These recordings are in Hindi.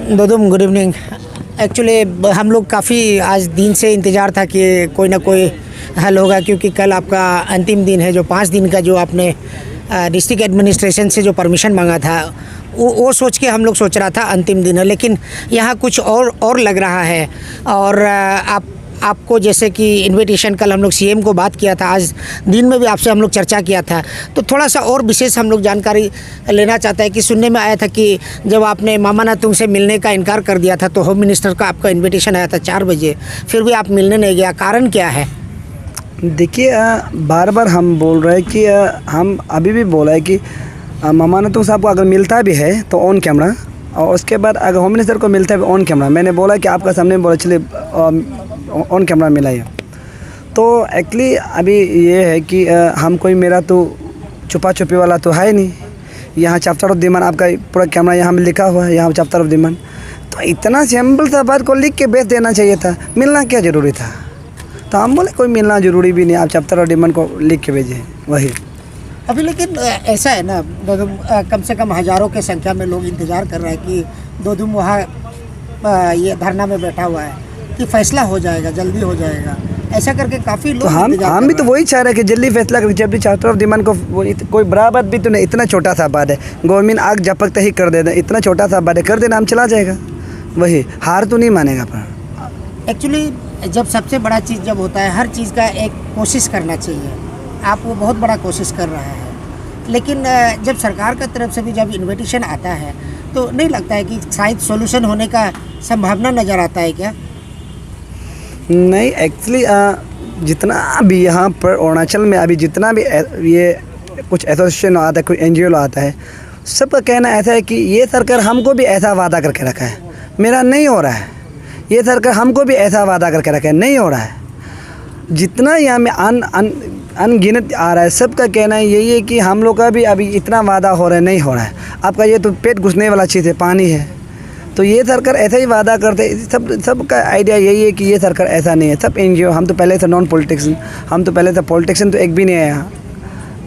Dodum, good evening. एक्चुअली हम लोग काफ़ी आज दिन से इंतज़ार था कि कोई ना कोई हल होगा, क्योंकि कल आपका अंतिम दिन है। जो 5 दिन का जो आपने डिस्ट्रिक्ट एडमिनिस्ट्रेशन से जो परमिशन मांगा था, वो सोच के हम लोग सोच रहा था अंतिम दिन है, लेकिन यहाँ कुछ और लग रहा है। और आपको जैसे कि इनविटेशन कल हम लोग सीएम को बात किया था, आज दिन में भी आपसे हम लोग चर्चा किया था, तो थोड़ा सा और विशेष हम लोग जानकारी लेना चाहते हैं कि सुनने में आया था कि जब आपने मामा नातुंग से मिलने का इनकार कर दिया था तो होम मिनिस्टर का आपका इनविटेशन आया था 4 बजे, फिर भी आप मिलने नहीं गया, कारण क्या है? देखिए, बार बार हम बोल रहे हैं कि हम अभी भी बोला है कि मामा नातुंग साहब को अगर मिलता भी है तो ऑन कैमरा, और उसके बाद अगर होम मिनिस्टर को मिलता है ऑन कैमरा। मैंने बोला कि आपका सामने बोला चलिए ऑन कैमरा मिलाइए। तो एक्चुअली अभी ये है कि हम कोई मेरा तो छुपा छुपी वाला तो है नहीं। यहाँ चैप्टर ऑफ दिमान आपका पूरा कैमरा यहाँ में लिखा हुआ है, यहाँ चैप्टर ऑफ दिमान। तो इतना सिंपल सा बात को लिख के भेज देना चाहिए था, मिलना क्या ज़रूरी था? तो हम बोले कोई मिलना ज़रूरी भी नहीं, आप चैप्टर ऑफ दिमान को लिख के भेजें वही। अभी लेकिन ऐसा है ना दोदुम, कम से कम हज़ारों के संख्या में लोग इंतज़ार कर रहे हैं कि दोदुम वहाँ ये धरना में बैठा हुआ है कि फैसला हो जाएगा, जल्दी हो जाएगा, ऐसा करके काफ़ी लोग। तो हम भी तो वही चाह रहे हैं कि जल्दी फैसला करें। जब भी चैप्टर ऑफ डिमांड को कोई बड़ा बात भी तो नहीं, इतना छोटा सा बात है, गवर्नमेंट आग झपकते ही कर देना, इतना छोटा सा बात है, कर देना, हम चला जाएगा वही, हार तो नहीं मानेगा। पर एक्चुअली जब सबसे बड़ा चीज़ जब होता है, हर चीज़ का एक कोशिश करना चाहिए। आप वो बहुत बड़ा कोशिश कर रहे हैं, लेकिन जब सरकार का तरफ से भी जब इन्विटेशन आता है तो नहीं लगता है कि शायद सॉल्यूशन होने का संभावना नज़र आता है क्या? नहीं, एक्चुअली जितना भी यहाँ पर अरुणाचल में अभी जितना भी ये कुछ एसोसिएशन आता है, कोई एनजीओ आता है, सबका कहना ऐसा है कि ये सरकार हमको भी ऐसा वादा करके रखा है, मेरा नहीं हो रहा है। ये सरकार हमको भी ऐसा वादा करके रखा है, नहीं हो रहा है। जितना यहाँ में अनगिनत आ रहा है, सबका कहना है यही है कि हम लोग का भी अभी इतना वादा हो रहा है, नहीं हो रहा है। आपका ये तो पेट घुसने वाला चीज़ है, पानी है। तो ये सरकार ऐसा ही वादा करते, सबका आइडिया यही है कि ये सरकार ऐसा नहीं है। सब एनजीओ, हम तो पहले से नॉन पॉलिटिशियन, हम तो पहले से पॉलिटिशियन तो एक भी नहीं आया।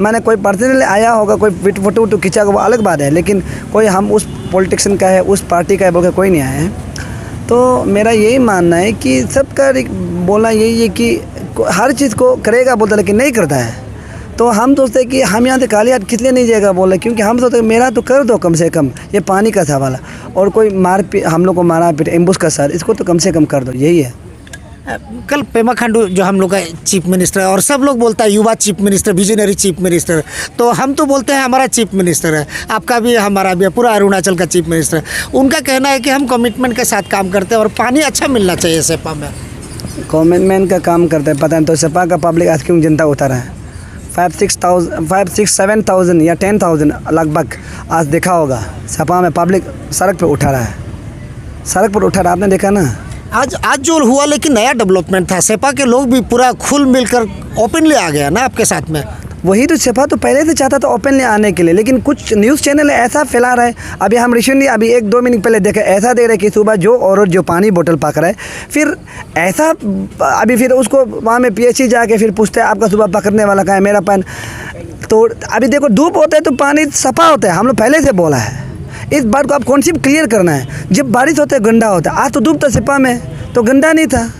मैंने कोई पर्सनली आया होगा, कोई फोटो वोटो खींचा होगा, वो अलग बात है, लेकिन कोई हम उस पॉलिटिशियन का है, उस पार्टी का है बोल के कोई नहीं आया है। तो मेरा यही मानना है कि सबका बोलना यही है कि हर चीज़ को करेगा बोलता, लेकिन नहीं करता है। तो हम सोचते हैं कि हम यहाँ से खाली हाथ किस लिए नहीं जाएगा बोल रहे, क्योंकि हम सोचते हैं मेरा तो कर दो कम से कम, ये पानी का सवाल है, और कोई हम लोग को मारा पीट एम्बुश का सर, इसको तो कम से कम कर दो, यही है। कल पेमा खांडू जो हम लोग का चीफ मिनिस्टर है, और सब लोग बोलता है युवा chief minister, visionary chief minister, तो हम तो बोलते हैं हमारा चीफ मिनिस्टर है, आपका भी हमारा भी है, पूरा अरुणाचल का चीफ मिनिस्टर है। उनका कहना है कि हम कमिटमेंट के साथ काम करते हैं और पानी अच्छा मिलना चाहिए सेपा में। कमिटमेंट का काम करते हैं, पता नहीं तो सेपा का पब्लिक आज क्यों जनता उतारा है। 5-6-7,000 या 10,000 लगभग आज देखा होगा सपा में पब्लिक सड़क पर उठा रहा है, सड़क पर उठा रहा, आपने देखा ना। आज जो हुआ, लेकिन नया डेवलपमेंट था, सेपा के लोग भी पूरा खुल मिलकर ओपनली आ गया ना आपके साथ में। वही तो सेपा तो पहले से चाहता था ओपनली आने के लिए, लेकिन कुछ न्यूज़ चैनल ऐसा फैला रहा है। अभी हम रिसेंटली अभी 1-2 मिनट पहले देखे, ऐसा दे रहे कि सुबह जो औरत जो पानी बोतल पकड़ है, फिर ऐसा अभी फिर उसको वहाँ में पीएचई जाके फिर पूछते हैं आपका सुबह पकड़ने वाला कहाँ है, मेरा पान। तो अभी देखो धूप होता है तो पानी सफा होता है, हम लोग पहले से बोला है। इस बात को आप कॉन्सेप्ट क्लियर करना है। जब बारिश होता है गंदा होता है, आज तो धूप था सिपा में तो गंदा नहीं था।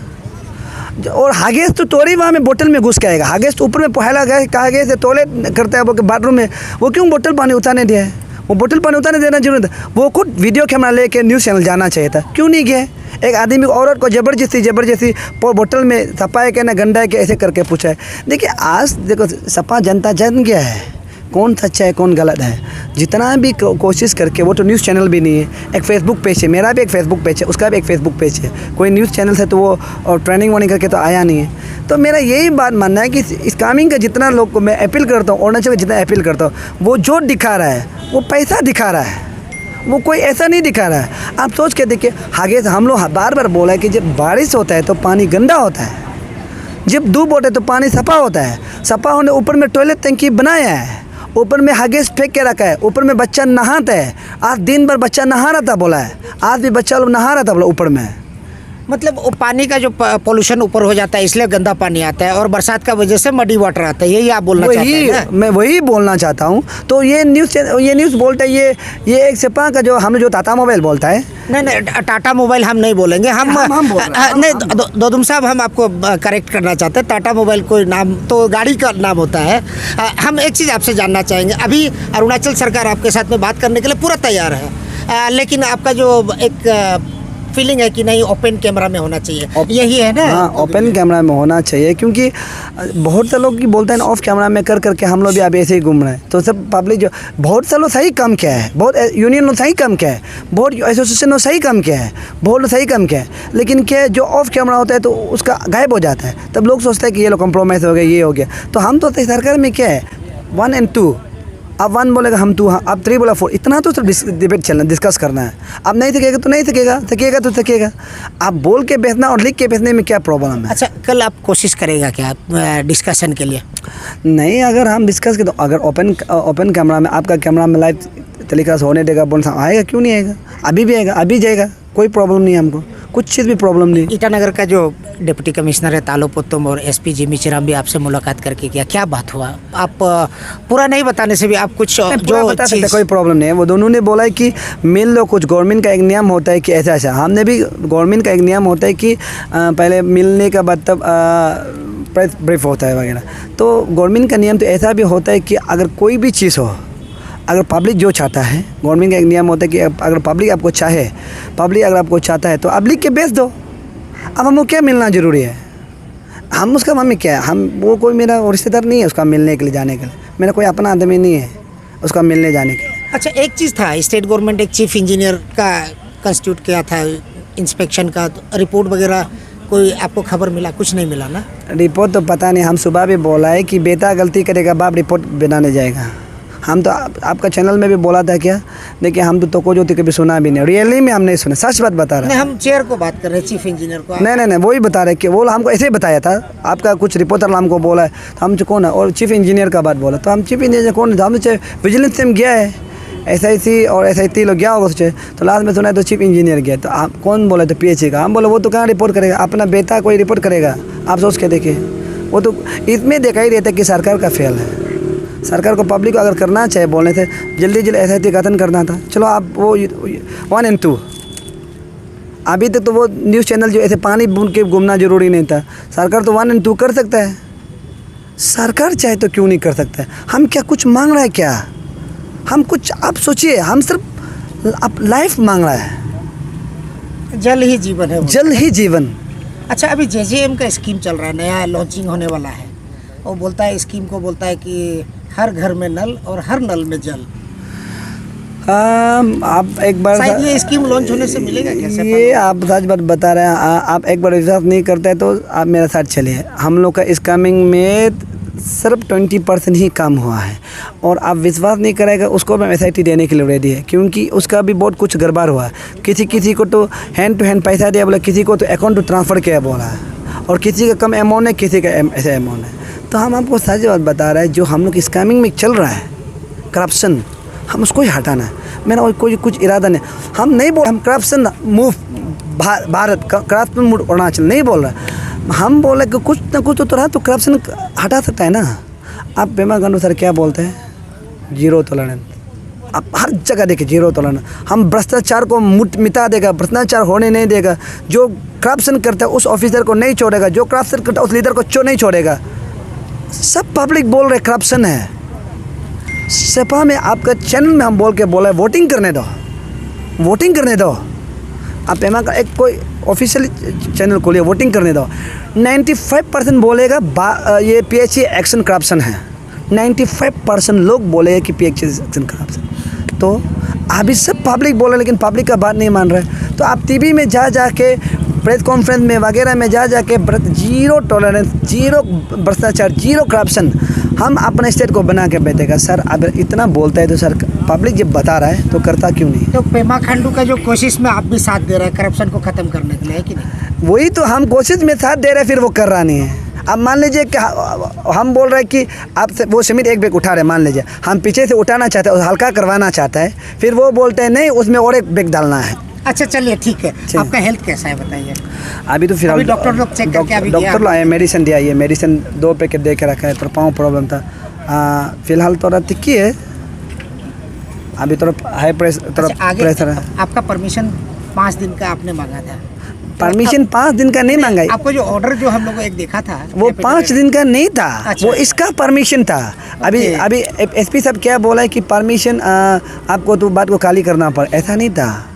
और हागेस तो तोड़ी वहाँ में बोतल में घुस के आएगा। हागेस तो ऊपर में पहला गया कहा गया से टॉयलेट करता है वो बाथरूम में, वो क्यों बोतल पानी उतारने दिया है? वो बोतल पानी उतारने देना जरूरत है। वो खुद वीडियो कैमरा लेके न्यूज़ चैनल जाना चाहिए था, क्यों नहीं गया? एक आदमी औरत को ज़बरदस्ती बोतल में सपा है क्या ना गंदा है क्या ऐसे करके पूछा है। देखिए आज देखो सपा जनता जान गया है कौन सच्चा है कौन गलत है। जितना भी कोशिश करके, वो तो न्यूज़ चैनल भी नहीं है, एक फेसबुक पेज है, मेरा भी एक फेसबुक पेज है, उसका भी एक फेसबुक पेज है। कोई न्यूज़ चैनल से तो वो ट्रेनिंग वार्निंग करके तो आया नहीं है। तो मेरा यही बात मानना है कि स्कैमिंग का जितना लोग को मैं अपील करता हूँ, अरुणाचल का जितना अपील करता हूँ, वो जो दिखा रहा है वो पैसा दिखा रहा है, वो कोई ऐसा नहीं दिखा रहा है। आप सोच के देखिए, आगे से हम लोग बार बार बोला है कि जब बारिश होता है तो पानी गंदा होता है, जब धूप होता है तो पानी सफ़ा होता है। सफ़ा होने ऊपर में टॉयलेट टंकी बनाया है, ऊपर में हगेस फेंक के रखा है, ऊपर में बच्चा नहाता है। आज दिन भर बच्चा नहा रहा था बोला है, आज भी बच्चा लोग नहा रहा था बोला ऊपर में। मतलब वो पानी का जो पोल्यूशन ऊपर हो जाता है इसलिए गंदा पानी आता है, और बरसात का वजह से मडी वाटर आता है, यही आप बोलना चाहते हैं ना? मैं वही बोलना चाहता हूँ। तो ये न्यूज़ बोलता है, ये एक सपा का जो हम जो टाटा मोबाइल बोलता है। नहीं टाटा मोबाइल हम नहीं बोलेंगे, हम बोल रहे हैं। नहीं दोदुम साहब, हम आपको करेक्ट करना चाहते हैं। टाटा मोबाइल कोई नाम तो गाड़ी का नाम होता है। हम एक चीज़ आपसे जानना चाहेंगे, अभी अरुणाचल सरकार आपके साथ में बात करने के लिए पूरा तैयार है, लेकिन आपका जो एक फीलिंग है कि नहीं ओपन कैमरा में होना चाहिए, यही है ना? हाँ, ओपन कैमरा में होना चाहिए, क्योंकि बहुत से लोग की बोलते हैं ना ऑफ कैमरा में कर करके हम लोग भी अब ऐसे ही घूम रहे हैं। तो सब पब्लिक जो बहुत से लोग सही काम किया है, बहुत यूनियन लोग सही काम किया है, बहुत एसोसिएशन लोग सही काम किया है, बहुत सही काम किया है, लेकिन क्या जो ऑफ कैमरा होता है तो उसका गायब हो जाता है। तब लोग सोचते हैं कि ये लोग कॉम्प्रोमाइज़ हो गया, ये हो गया। तो हम तो सरकार में क्या है 1 और 2, अब 1 बोलेगा हम 2, हाँ, अब 3 बोला 4, इतना तो सिर्फ डिबेट चलना, डिस्कस करना है। अब नहीं थकेगा तो नहीं थकेगा, थकेगा तो थकेगा। आप बोल के बेचना और लिख के बेचने में क्या प्रॉब्लम है? अच्छा, कल आप कोशिश करेगा क्या डिस्कशन के लिए? नहीं, अगर हम डिस्कस करें तो अगर ओपन कैमरा में आपका कैमरा में लाइव टेलीकास्ट होने देगा, बोल आएगा, क्यों नहीं आएगा? अभी भी आएगा, अभी जाएगा, कोई प्रॉब्लम नहीं है हमको, कुछ चीज़ भी प्रॉब्लम नहीं। ईटानगर का जो डिप्टी कमिश्नर है तालो पुत्तुम और एसपी जिमी चिराम भी आपसे मुलाकात करके किया, क्या बात हुआ? आप पूरा नहीं बताने से भी आप कुछ जो बता सकते, कोई प्रॉब्लम नहीं है। वो दोनों ने बोला है कि मिल लो, कुछ गवर्नमेंट का एक नियम होता है कि ऐसा ऐसा। हमने भी गवर्नमेंट का एक नियम होता है कि पहले मिलने का बाद तब प्रेस ब्रीफ होता है वगैरह। तो गवर्नमेंट का नियम तो ऐसा भी होता है कि अगर कोई भी चीज़ हो, अगर पब्लिक जो चाहता है, गवर्नमेंट का एक नियम होता है कि अगर पब्लिक आपको चाहे, पब्लिक अगर आपको चाहता है तो आप लिख के बेच दो। अब हमको क्या मिलना ज़रूरी है? हम उसका मम्मी क्या है, हम वो कोई मेरा रिश्तेदार नहीं है उसका मिलने के लिए जाने के लिए, मेरा कोई अपना आदमी नहीं है उसका मिलने जाने के लिए। अच्छा, एक चीज़ था, स्टेट गवर्नमेंट एक चीफ इंजीनियर का कंस्टिट्यूट किया था इंस्पेक्शन का, तो रिपोर्ट वगैरह कोई आपको खबर मिला? कुछ नहीं मिला ना? रिपोर्ट तो पता नहीं, हम सुबह भी बोला है कि बेटा गलती करेगा बाप रिपोर्ट बनाने जाएगा। हम तो आपका चैनल में भी बोला था क्या, देखिए हम तो को जो कभी सुना भी नहीं, रियली में हम नहीं सुना, सच बात बता रहे हैं। हम चेयर को बात कर रहे हैं, चीफ इंजीनियर को। नहीं वही बता रहे कि वो हमको ऐसे ही बताया था, आपका कुछ रिपोर्टर हमको बोला है, तो हम कौन है, और चीफ इंजीनियर का बात बोला, तो हम चीफ इंजीनियर कौन है, हम तो विजिलेंस से गया है, SIC और SIT लोग गया होगा सोचे, तो लास्ट में सुना है तो चीफ इंजीनियर गया। तो आप कौन बोला? तो PH का। हम बोले वो तो कहाँ रिपोर्ट करेगा, अपना बेटा कोई रिपोर्ट करेगा? आप सोच के देखिए, वो तो इसमें देखा ही रहता है कि सरकार का फेल है। सरकार को पब्लिक को अगर करना चाहे बोलने से जल्दी SIT गठन करना था। चलो आप वो 1 और 2, अभी तक तो वो न्यूज़ चैनल जो ऐसे पानी बूंद के घूमना ज़रूरी नहीं था। सरकार तो 1 और 2 कर सकता है, सरकार चाहे तो क्यों नहीं कर सकता है? हम क्या कुछ मांग रहा है क्या? हम कुछ, आप सोचिए, हम सिर्फ अब लाइफ मांग रहा है, जल ही जीवन है, जल ही जीवन। अच्छा, अभी JJM का स्कीम चल रहा है, नया लॉन्चिंग होने वाला है। वो बोलता है, स्कीम को बोलता है कि हर घर में नल और हर नल में जल। आप एक बार शायद ये स्कीम लॉन्च होने से मिलेगा कैसे? ये आप सच बात बता रहे हैं। आप एक बार विश्वास नहीं करते हैं तो आप मेरे साथ चलिए। हम लोग का स्कैमिंग में सिर्फ 20% ही काम हुआ है, और आप विश्वास नहीं करेगा उसको मैं SIT देने के लिए रेडी है, क्योंकि उसका भी बहुत कुछ गड़बड़ हुआ है। किसी को तो हैंड टू हैंड पैसा दिया बोला, किसी को तो अकाउंट टू ट्रांसफ़र किया बोला है, और किसी का कम अमाउंट है, किसी का ऐसा अमाउंट है। तो हम आपको सच बात बता रहे हैं, जो हम लोग स्कैमिंग में चल रहा है करप्शन, हम उसको ही हटाना है। मेरा और कोई कुछ इरादा नहीं, हम नहीं बोल, हम corruption move Bharat, corruption move Arunachal नहीं बोल रहा। हम बोले कि कुछ ना कुछ तो रहा तो करप्शन हटा सकता है ना। आप पेमा गांडू सर क्या बोलते हैं? 0 टॉलरेंस। आप हर जगह देखिए जीरो टॉलरेंस। हम भ्रष्टाचार को मिटा देगा, भ्रष्टाचार होने नहीं देगा। जो करप्शन करता है उस ऑफिसर को नहीं छोड़ेगा, जो करप्शन करता है उस लीडर को नहीं छोड़ेगा। सब पब्लिक बोल रहे करप्शन है। सपा में आपका चैनल में हम बोल के बोला है वोटिंग करने दो, वोटिंग करने दो। आप एमा का एक कोई ऑफिशियल चैनल खोलिए, वोटिंग करने दो। 95% बोलेगा ये PHE एक्शन करप्शन है। 95% लोग बोलेगा कि PHE एक्शन करप्शन। तो अभी सब पब्लिक बोले लेकिन पब्लिक का बात नहीं मान रहे। तो आप टीवी में जा के प्रेस कॉन्फ्रेंस में वगैरह में जा के जीरो टॉलरेंस, जीरो भ्रष्टाचार, जीरो करप्शन हम अपने स्टेट को बना के बैठेगा। सर अगर इतना बोलता है तो सर पब्लिक जब बता रहा है तो करता क्यों नहीं? तो पेमा खांडू का जो कोशिश में आप भी साथ दे रहे हैं करप्शन को खत्म करने के लिए, है कि नहीं? वही तो हम कोशिश में साथ दे रहे हैं, फिर वो कर रहा नहीं है। अब मान लीजिए कि हम बोल रहे हैं कि आप वो समित एक बैग उठा रहे, मान लीजिए हम पीछे से उठाना चाहते हैं, हल्का करवाना चाहता है, फिर वो बोलते हैं नहीं उसमें और एक बैग डालना है। अच्छा चलिए ठीक है, आपका हेल्थ कैसा है बताइए? अभी तो फिलहाल डॉक्टर लोग चेक करके अभी डॉक्टर लाए, मेडिसिन दिया, ये मेडिसिन 2 पैकेट दे के रखा है। तो पाँव प्रॉब्लम था, फिलहाल थोड़ा तिक्की है, अभी थोड़ा हाई प्रेशर है। आपका परमिशन 5 दिन का आपने मांगा था? परमिशन 5 दिन का नहीं मांगा। आपको जो ऑर्डर जो हम लोगों को एक देखा था वो 5 दिन का नहीं था। अच्छा। वो इसका परमिशन था। अभी SP साहब क्या बोला है कि परमिशन आपको तो बात को खाली करना पड़ा, ऐसा नहीं था।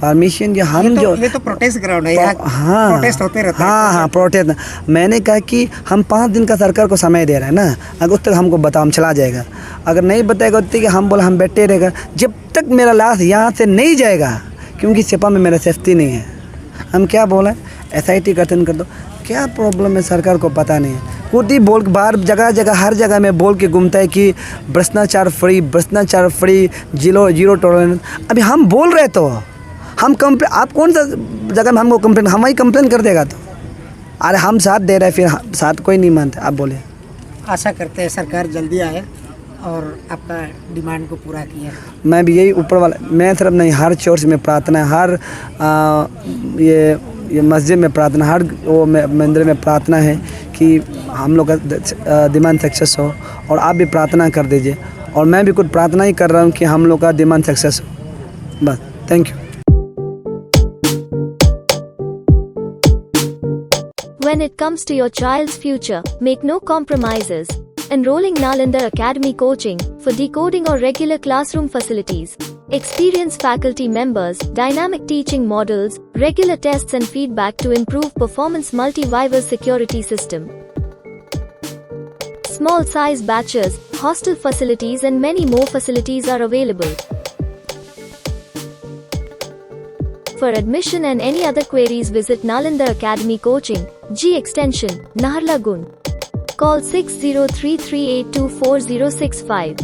परमिशन जो हम ये तो प्रोटेस्ट ग्राउंड है, हाँ प्रोटेस्ट होते रहते हैं। हाँ प्रोटेस्ट। मैंने कहा कि हम 5 दिन का सरकार को समय दे रहे हैं ना, अगर उस तक हमको बताओ हम चला जाएगा। अगर नहीं बताएगा उतने कि हम बोला हम बैठे रहेगा जब तक मेरा लाश यहाँ से नहीं जाएगा, क्योंकि सिपा में मेरा सेफ्टी नहीं है। हम क्या बोला SIT गठन कर दो, क्या प्रॉब्लम है सरकार को पता नहीं है। खुद ही बोल बाहर जगह हर जगह में बोल के घूमता है कि भ्रष्टाचार फ्री, जीरो टॉलरेंस। अभी हम बोल रहे तो हम आप कौन सा जगह में हमको कंप्लेन, हम ही कंप्लेन कर देगा तो? अरे हम साथ दे रहे हैं, फिर साथ कोई नहीं मानता। आप बोले। आशा करते हैं सरकार जल्दी आए और आपका डिमांड को पूरा किया। मैं भी यही ऊपर वाला, मैं सिर्फ नहीं, हर चर्च में प्रार्थना, हर ये मस्जिद में प्रार्थना, हर वो मंदिर में प्रार्थना है कि हम लोग का डिमांड सक्सेस हो। और आप भी प्रार्थना कर दीजिए, और मैं भी कुछ प्रार्थना ही कर रहा हूँ कि हम लोग का डिमांड सक्सेस हो। बस, thank you. When it comes to your child's future, make no compromises. Enrolling Nalanda Academy Coaching for decoding or regular classroom facilities. Experienced faculty members, dynamic teaching models, regular tests and feedback to improve performance, multi-viva security system. Small size batches, hostel facilities and many more facilities are available. For admission and any other queries, visit Nalanda Academy Coaching, G Extension, Naharlagun. Call 6033824065.